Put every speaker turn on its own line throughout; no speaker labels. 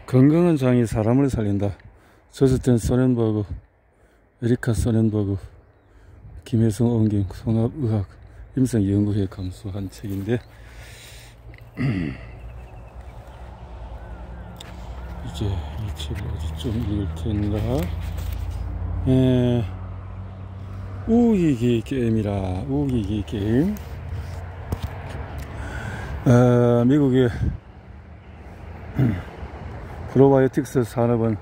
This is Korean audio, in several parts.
건강한 장이 사람을 살린다. 저스틴 소렌버그, 에리카 소렌버그, 김혜성 옹경 송합의학 임상연구회에 감수한 책인데 이제 이 책을 어디 좀 읽을 텐가. 우기기 게임이라. 우기기 게임. 미국의 프로바이오틱스 산업은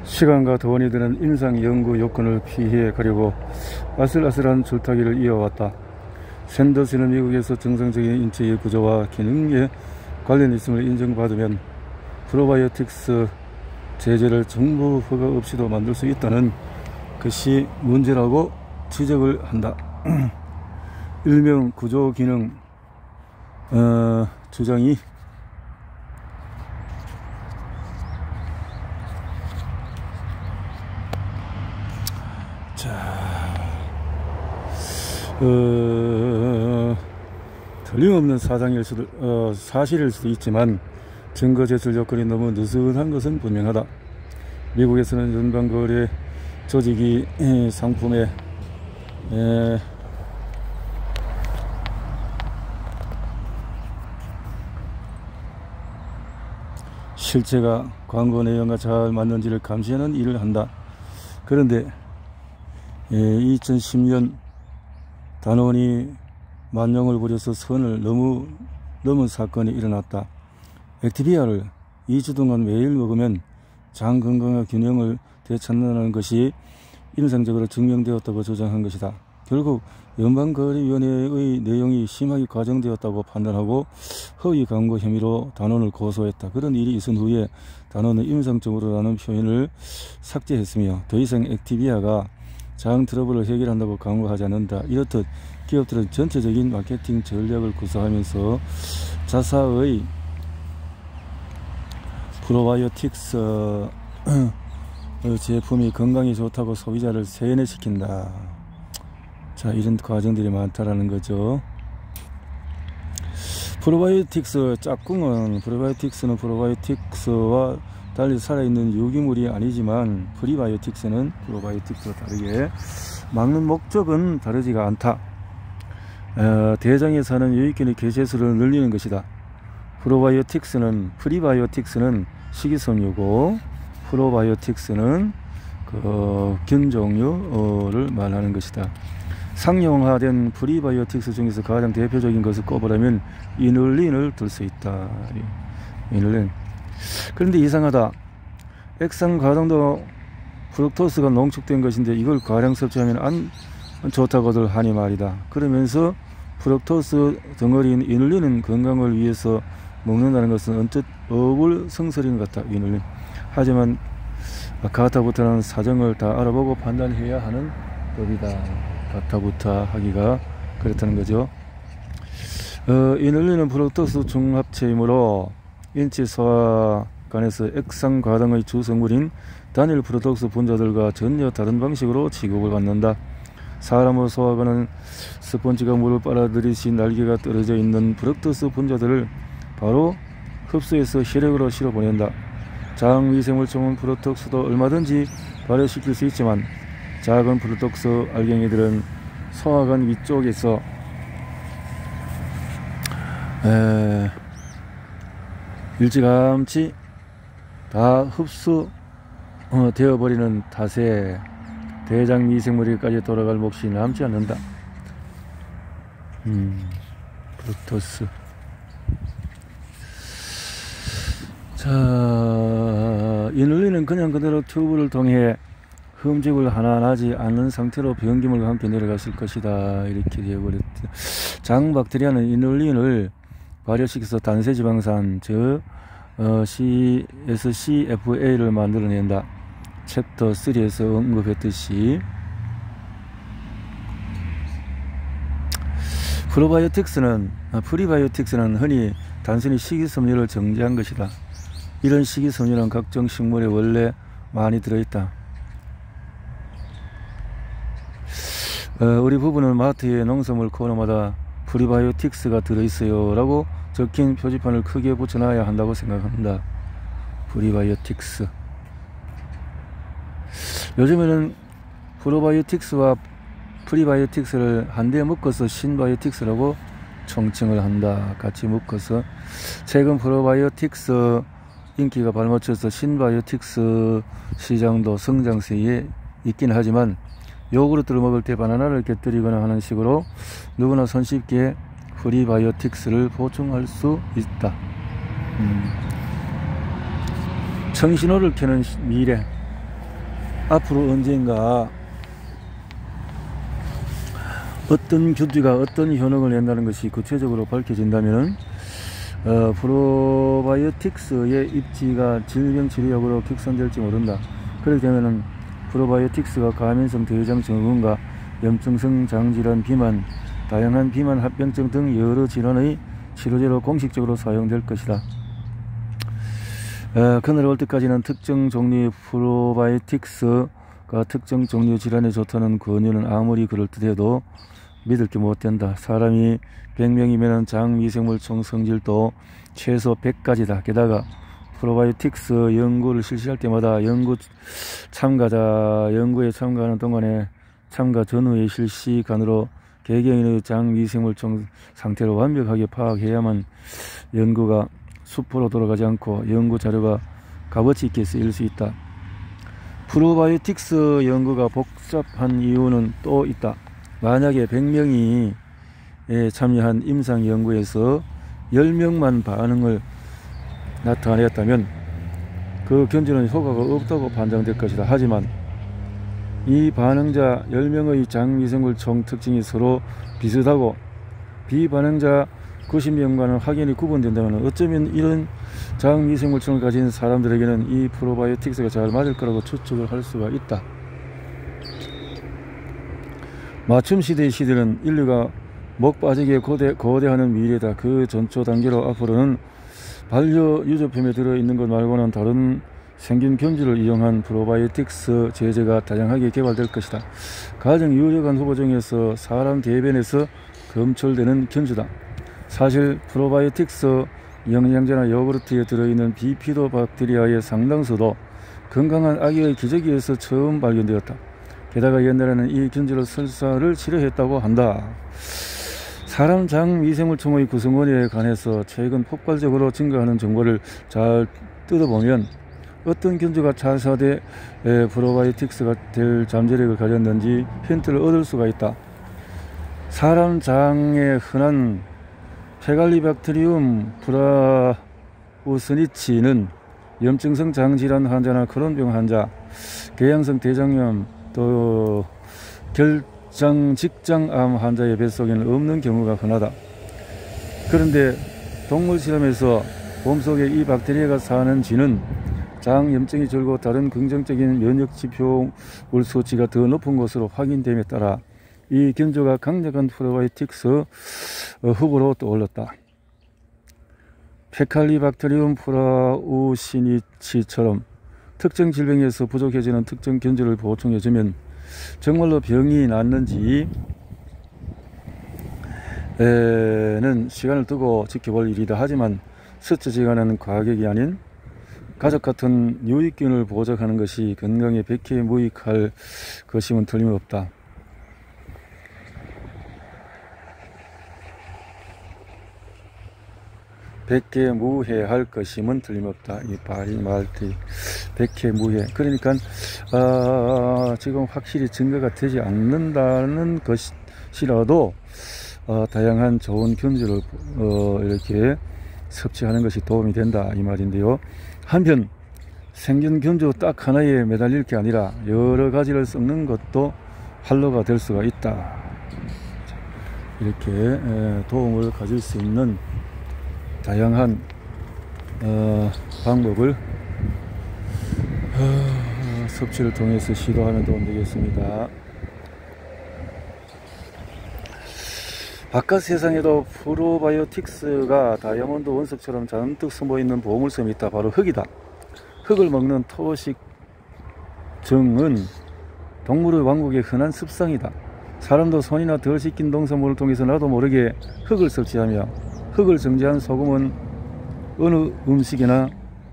시간과 돈이 드는 임상 연구 요건을 피해 가려고 아슬아슬한 줄타기를 이어왔다. 샌더스는 미국에서 정상적인 인체의 구조와 기능에 관련 있음을 인정받으면 프로바이오틱스 제재를 정부 허가 없이도 만들 수 있다는 것이 문제라고 지적을 한다. 일명 구조 기능 주장이 틀림없는 사실일 수도 있지만 증거 제출 요건이 너무 느슨한 것은 분명하다. 미국에서는 연방거래 조직이 상품에 실체가 광고 내용과 잘 맞는지를 감시하는 일을 한다. 그런데 2010년 단원이 만용을 부려서 선을 넘은 사건이 일어났다. 액티비아를 2주 동안 매일 먹으면 장 건강과 균형을 되찾는다는 것이 임상적으로 증명되었다고 주장한 것이다. 결국 연방거래위원회의 내용이 심하게 과정되었다고 판단하고 허위 광고 혐의로 단원을 고소했다. 그런 일이 있은 후에 단원은 임상적으로라는 표현을 삭제했으며 더 이상 액티비아가 장 트러블을 해결한다고 광고하지 않는다. 이렇듯 기업들은 전체적인 마케팅 전략을 구사하면서 자사의 프로바이오틱스 제품이 건강에 좋다고 소비자를 세뇌시킨다. 자, 이런 과정들이 많다라는 거죠. 프로바이오틱스 짝꿍은 프로바이오틱스와 달리 살아있는 유기물이 아니지만 프리바이오틱스는 프로바이오틱스와 다르게 막는 목적은 다르지가 않다. 대장에 사는 유익균의 개체수를 늘리는 것이다. 프리바이오틱스는 식이섬유고 프로바이오틱스는 균 종류를 말하는 것이다. 상용화된 프리바이오틱스 중에서 가장 대표적인 것을 꼽으라면 이눌린을 들 수 있다. 이눌린. 그런데 이상하다. 액상과당도 프룩토스가 농축된 것인데 이걸 과량 섭취하면 안 좋다고들 하니 말이다. 그러면서 프룩토스 덩어리인 이눌린은 건강을 위해서 먹는다는 것은 언뜻 어불성설인 것 같다. 이눌린. 하지만 가타부타라는 사정을 다 알아보고 판단해야 하는 법이다. 가타부타 하기가 그렇다는 거죠. 이눌린은 프룩토스 중합체이므로 인체 소화관에서 액상과당의 주성물인 단일 프룩토스 분자들과 전혀 다른 방식으로 취급을 받는다. 사람의 소화관은 스펀지가 물을 빨아들이시 날개가 떨어져 있는 프룩토스 분자들을 바로 흡수해서 혈액으로 실어보낸다. 장 미생물종은 프룩토스도 얼마든지 발효시킬 수 있지만 작은 프룩토스 알갱이들은 소화관 위쪽에서 일찌감치 다 흡수 되어버리는 탓에 대장 미생물에까지 돌아갈 몫이 남지 않는다. 프룩토스. 자, 이눌린은 그냥 그대로 튜브를 통해 흠집을 하나 나지 않는 상태로 변기물과 함께 내려갔을 것이다. 이렇게 되어버렸다. 장 박테리아는 이눌린을 발효시켜서 단세지방산 즉 CSCFA를 만들어낸다. 챕터 3에서 언급했듯이 프리바이오틱스는 흔히 단순히 식이섬유를 정제한 것이다. 이런 식이섬유는 각종 식물에 원래 많이 들어있다. 우리 부부는 마트의 농산물 코너마다 프리바이오틱스가 들어있어요 라고 적힌 표지판을 크게 붙여놔야 한다고 생각합니다. 프리바이오틱스. 요즘에는 프로바이오틱스와 프리바이오틱스를 한데 묶어서 신바이오틱스라고 총칭을 한다. 같이 묶어서. 최근 프로바이오틱스 인기가 발맞춰서 신바이오틱스 시장도 성장세에 있긴 하지만, 요구르트를 먹을 때 바나나를 곁들이거나 하는 식으로 누구나 손쉽게 프리바이오틱스를 보충할 수 있다. 청신호를 켜는 미래. 앞으로 언젠가 어떤 균주가 어떤 효능을 낸다는 것이 구체적으로 밝혀진다면 프로바이오틱스의 입지가 질병 치료약으로 격상될지 모른다. 그렇게 되면 프로바이오틱스가 가면성 대장 증후군과 염증성 장질환, 비만, 다양한 비만 합병증 등 여러 질환의 치료제로 공식적으로 사용될 것이다. 그날 올 때까지는 특정 종류의 프로바이오틱스가 특정 종류 질환에 좋다는 권유는 아무리 그럴듯해도 믿을 게 못 된다. 사람이 100명이면 장 미생물총 성질도 최소 100가지다. 게다가 프로바이오틱스 연구를 실시할 때마다 연구에 참가하는 동안에 참가 전후의 실시간으로 개개인의 장 미생물총 상태를 완벽하게 파악해야만 연구가 수포로 돌아가지 않고 연구 자료가 값어치 있게 쓰일 수 있다. 프로바이오틱스 연구가 복잡한 이유는 또 있다. 만약에 100명이 참여한 임상 연구에서 10명만 반응을 나타냈다면 그 견주는 효과가 없다고 판정될 것이다. 하지만 이 반응자 10명의 장미생물 총 특징이 서로 비슷하고 비반응자 90명과는 확연히 구분된다면 어쩌면 이런 장미생물총을 가진 사람들에게는 이 프로바이오틱스가 잘 맞을 거라고 추측을 할 수가 있다. 맞춤 시대의 시대는 인류가 목 빠지게 거대하는 미래다. 그 전초 단계로 앞으로는 반려 유조품에 들어있는 것 말고는 다른 생균 견주를 이용한 프로바이오틱스 제제가 다양하게 개발될 것이다. 가장 유력한 후보 중에서 사람 대변에서 검출되는 견주다. 사실 프로바이오틱스 영양제나 요구르트에 들어있는 비피도박테리아의 상당수도 건강한 아기의 기저귀에서 처음 발견되었다. 게다가 옛날에는 이 견주로 설사를 치료했다고 한다. 사람 장 미생물총의 구성원에 관해서 최근 폭발적으로 증가하는 정보를 잘 뜯어보면 어떤 견주가 차사대 프로바이오틱스가 될 잠재력을 가졌는지 힌트를 얻을 수가 있다. 사람 장에 흔한 페갈리박테리움 브라우스니치는 염증성 장질환 환자나 크론병 환자, 궤양성 대장염, 또 직장암 환자의 뱃속에는 없는 경우가 흔하다. 그런데 동물 실험에서 몸속에 이 박테리아가 사는 쥐는 장 염증이 줄고 다른 긍정적인 면역 지표물 수치가 더 높은 것으로 확인됨에 따라 이 견주가 강력한 프로바이오틱스 후보로 떠올랐다. 페칼리박테리움 브라우시니치처럼 특정 질병에서 부족해지는 특정 견주를 보충해주면 정말로 병이 낫는지는 시간을 두고 지켜볼 일이다. 하지만 스쳐지가는 과격이 아닌 가족 같은 유익균을 보존하는 것이 건강에 백해무익할 것임은 틀림없다. 백해무해할 것임은 틀림없다. 이 발이 말티 백해무해. 그러니까 지금 확실히 증거가 되지 않는다는 것이라도 다양한 좋은 견주를 이렇게 섭취하는 것이 도움이 된다 이 말인데요. 한편 생균 견주 딱 하나에 매달릴 게 아니라 여러 가지를 섞는 것도 활로가 될 수가 있다. 이렇게 도움을 가질 수 있는 다양한 방법을 섭취를 통해서 시도하면 도움 되겠습니다. 바깥 세상에도 프로바이오틱스가 다이아몬드 원석처럼 잔뜩 숨어있는 보물섬이 있다. 바로 흙이다. 흙을 먹는 토식증은 동물의 왕국의 흔한 습성이다. 사람도 손이나 덜 씻긴 농산물을 통해서 나도 모르게 흙을 섭취하며 흙을 정제한 소금은 어느 음식이나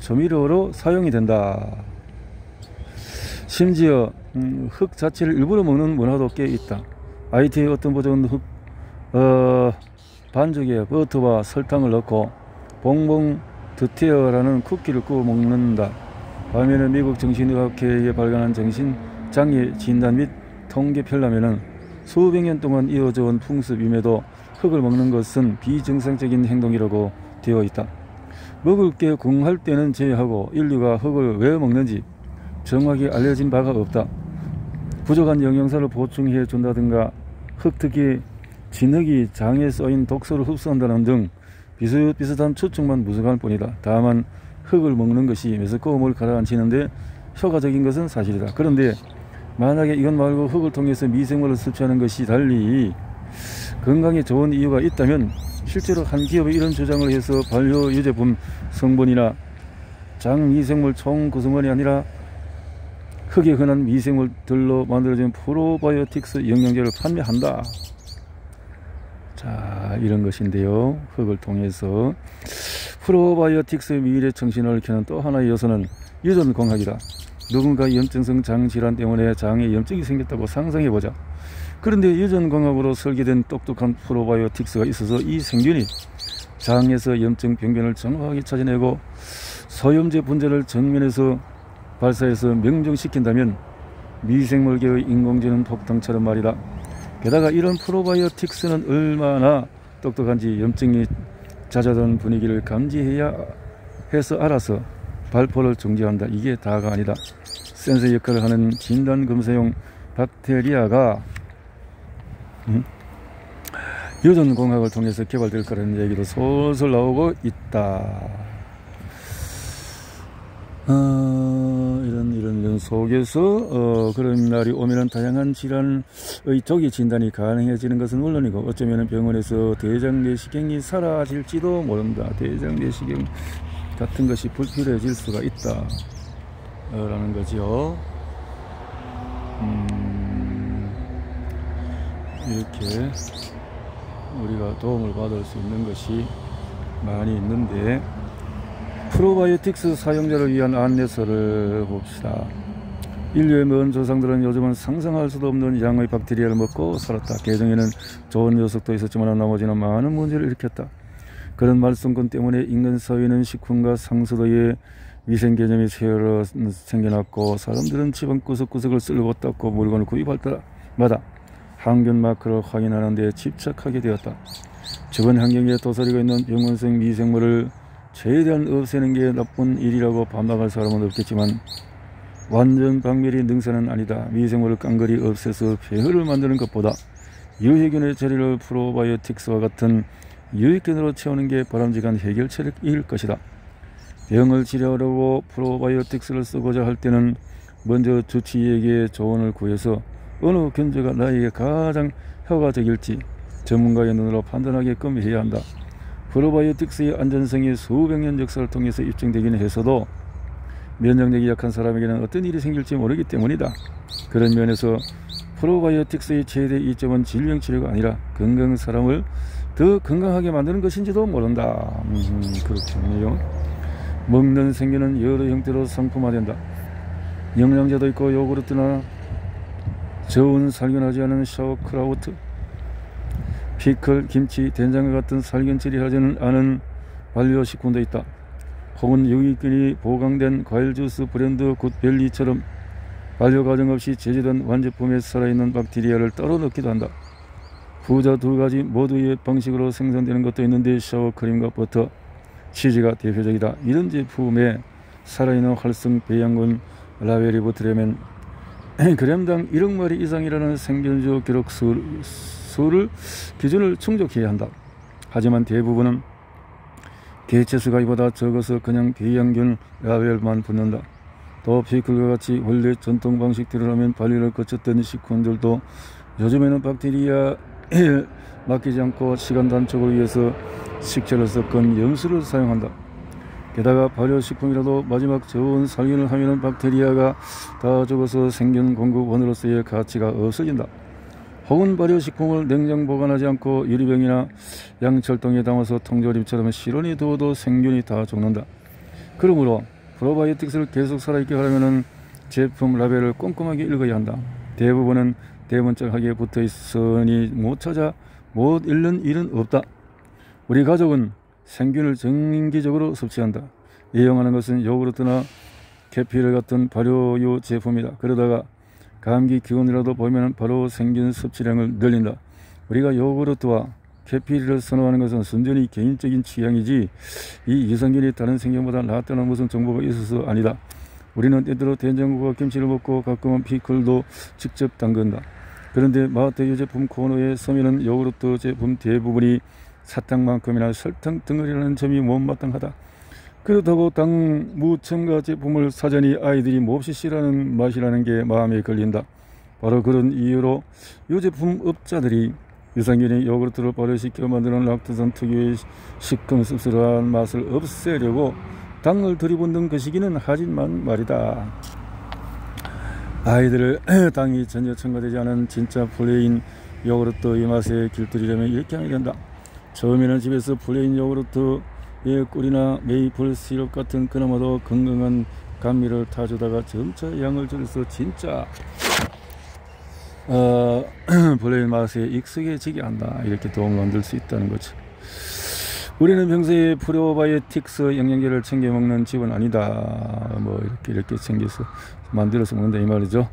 조미료로 사용이 된다. 심지어 흙 자체를 일부러 먹는 문화도 꽤 있다. IT의 어떤 버전은 반죽에 버터와 설탕을 넣고 봉봉 드테어라는 쿠키를 구워 먹는다. 반면에 미국 정신의학회에 발간한 정신장애 진단 및 통계 편람에는 수백 년 동안 이어져 온 풍습임에도 흙을 먹는 것은 비정상적인 행동이라고 되어 있다. 먹을 게 궁할 때는 제외하고 인류가 흙을 왜 먹는지 정확히 알려진 바가 없다. 부족한 영양소를 보충해 준다든가 흙 특히 진흙이 장에 쏘인 독소를 흡수한다는 등 비슷비슷한 추측만 무성할 뿐이다. 다만 흙을 먹는 것이 메스꺼움을 가라앉히는데 효과적인 것은 사실이다. 그런데 만약에 이것 말고 흙을 통해서 미생물을 섭취하는 것이 달리 건강에 좋은 이유가 있다면 실제로 한 기업이 이런 주장을 해서 반려 유제품 성분이나 장미생물 총 구성원이 아니라 흙에 흔한 미생물들로 만들어진 프로바이오틱스 영양제를 판매한다. 자, 이런 것인데요. 흙을 통해서 프로바이오틱스 미래 정신을 켜는 또 하나의 요소는 유전공학이다. 누군가 염증성 장질환 때문에 장에 염증이 생겼다고 상상해보자. 그런데 유전공학으로 설계된 똑똑한 프로바이오틱스가 있어서 이 생균이 장에서 염증 병변을 정확하게 찾아내고 소염제 분자를 정면에서 발사해서 명중시킨다면 미생물계의 인공지능 폭탄처럼 말이다. 게다가 이런 프로바이오틱스는 얼마나 똑똑한지 염증이 잦아든 분위기를 감지해야 해서 알아서 발포를 중지한다. 이게 다가 아니다. 센서 역할을 하는 진단검사용 박테리아가 유전공학을 통해서 개발될 거라는 얘기도 솔솔 나오고 있다. 이런 속에서 그런 날이 오면은 다양한 질환의 조기 진단이 가능해지는 것은 물론이고 어쩌면 병원에서 대장 내시경이 사라질지도 모른다. 대장 내시경 같은 것이 불필요해질 수가 있다 라는 거죠. 이렇게 우리가 도움을 받을 수 있는 것이 많이 있는데 프로바이오틱스 사용자를 위한 안내서를 봅시다. 인류의 먼 조상들은 요즘은 상상할 수도 없는 양의 박테리아를 먹고 살았다. 개정에는 좋은 녀석도 있었지만 나머지는 많은 문제를 일으켰다. 그런 말썽꾼 때문에 인간 사회는 식품과 상수도의 위생 개념이 새로 생겨났고 사람들은 집안 구석구석을 쓸고 닦고 물건을 구입할 때마다 항균 마크를 확인하는 데 집착하게 되었다. 주변 환경에 도사리고 있는 병원성 미생물을 최대한 없애는 게 나쁜 일이라고 반박할 사람은 없겠지만 완전 박멸이 능사는 아니다. 미생물을 깡그리 없애서 폐허를 만드는 것보다 유해균의 자리를 프로바이오틱스와 같은 유익균으로 채우는 게 바람직한 해결책일 것이다. 병을 치료하려고 프로바이오틱스를 쓰고자 할 때는 먼저 주치의에게 조언을 구해서 어느 견주가 나에게 가장 효과적일지 전문가의 눈으로 판단하게끔 해야 한다. 프로바이오틱스의 안전성이 수백 년 역사를 통해서 입증되기는 해서도 면역력이 약한 사람에게는 어떤 일이 생길지 모르기 때문이다. 그런 면에서 프로바이오틱스의 최대 이점은 질병치료가 아니라 건강한 사람을 더 건강하게 만드는 것인지도 모른다. 그렇군요. 먹는 생균은 여러 형태로 상품화된다. 영양제도 있고 요구르트나 저온 살균하지 않은 샤워크라우트, 피클, 김치, 된장과 같은 살균 처리하지 않은 반려식품도 있다. 혹은 유익균이 보강된 과일 주스 브랜드 굿벨리처럼 반려과정 없이 제조된 완제품에 살아있는 박테리아를 따로 넣기도 한다. 후자 두 가지 모두의 방식으로 생산되는 것도 있는데 샤워크림과 버터, 치즈가 대표적이다. 이런 제품에 살아있는 활성 배양균 라벨이 붙으려면 그램당 1억 마리 이상이라는 생존주 기록수를 기준을 충족해야 한다. 하지만 대부분은 개체수가 이보다 적어서 그냥 배양균 라벨만 붙는다. 또 피클과 같이 원래 전통 방식대로라면 관리를 거쳤던 식품들도 요즘에는 박테리아에 맡기지 않고 시간 단축을 위해서 식재를 섞은 염수를 사용한다. 게다가 발효식품이라도 마지막 저온 살균을 하면 박테리아가 다 죽어서 생균 공급원으로서의 가치가 없어진다. 혹은 발효식품을 냉장 보관하지 않고 유리병이나 양철통에 담아서 통조림처럼 실온에 두어도 생균이 다 죽는다. 그러므로 프로바이오틱스를 계속 살아있게 하려면 제품 라벨을 꼼꼼하게 읽어야 한다. 대부분은 대문짝하게 붙어있으니 못 찾아 못 읽는 일은 없다. 우리 가족은 생균을 정기적으로 섭취한다. 이용하는 것은 요구르트나 계피를 같은 발효유 제품이다. 그러다가 감기 기운이라도 보이면 바로 생균 섭취량을 늘린다. 우리가 요구르트와 계피를 선호하는 것은 순전히 개인적인 취향이지 이 유산균이 다른 생균보다 낫다는 무슨 정보가 있어서 아니다. 우리는 때때로 된장국과 김치를 먹고 가끔은 피클도 직접 담근다. 그런데 마트 유제품 코너에 서면은 요구르트 제품 대부분이 사탕만큼이나 설탕 덩어리라는 점이 못마땅하다. 그렇다고 당 무첨가 제품을 사자니 아이들이 몹시 싫어하는 맛이라는 게 마음에 걸린다. 바로 그런 이유로 유제품 업자들이 유산균이 요구르트를 발효시켜 만드는 락토산 특유의 시큼 씁쓸한 맛을 없애려고 당을 들이붓는 것이기는 하지만 말이다. 아이들을 당이 전혀 첨가되지 않은 진짜 플레인 요구르트의 맛에 길들이려면 이렇게 하면 된다. 처음에는 집에서 플레인 요구르트에 꿀이나 메이플 시럽 같은 그나마도 건강한 감미를 타주다가 점차 양을 줄여서 진짜 플레인 맛에 익숙해지게 한다. 이렇게 도움을 만들 수 있다는 거죠. 우리는 평소에 프로바이오틱스 영양제를 챙겨 먹는 집은 아니다. 뭐 이렇게 챙겨서 만들어서 먹는다 이 말이죠.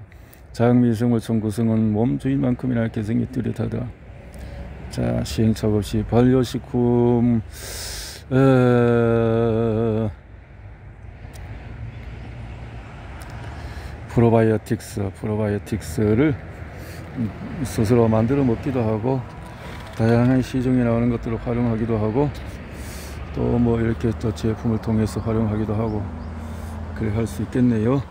자극미생물 총 구성은 몸 주인만큼이나 개성이 뚜렷하다. 자, 시행착오 없이 발효식품 프로바이오틱스를 스스로 만들어 먹기도 하고 다양한 시중에 나오는 것들을 활용하기도 하고 또 뭐 이렇게 또 제품을 통해서 활용하기도 하고 그래 할 수 있겠네요.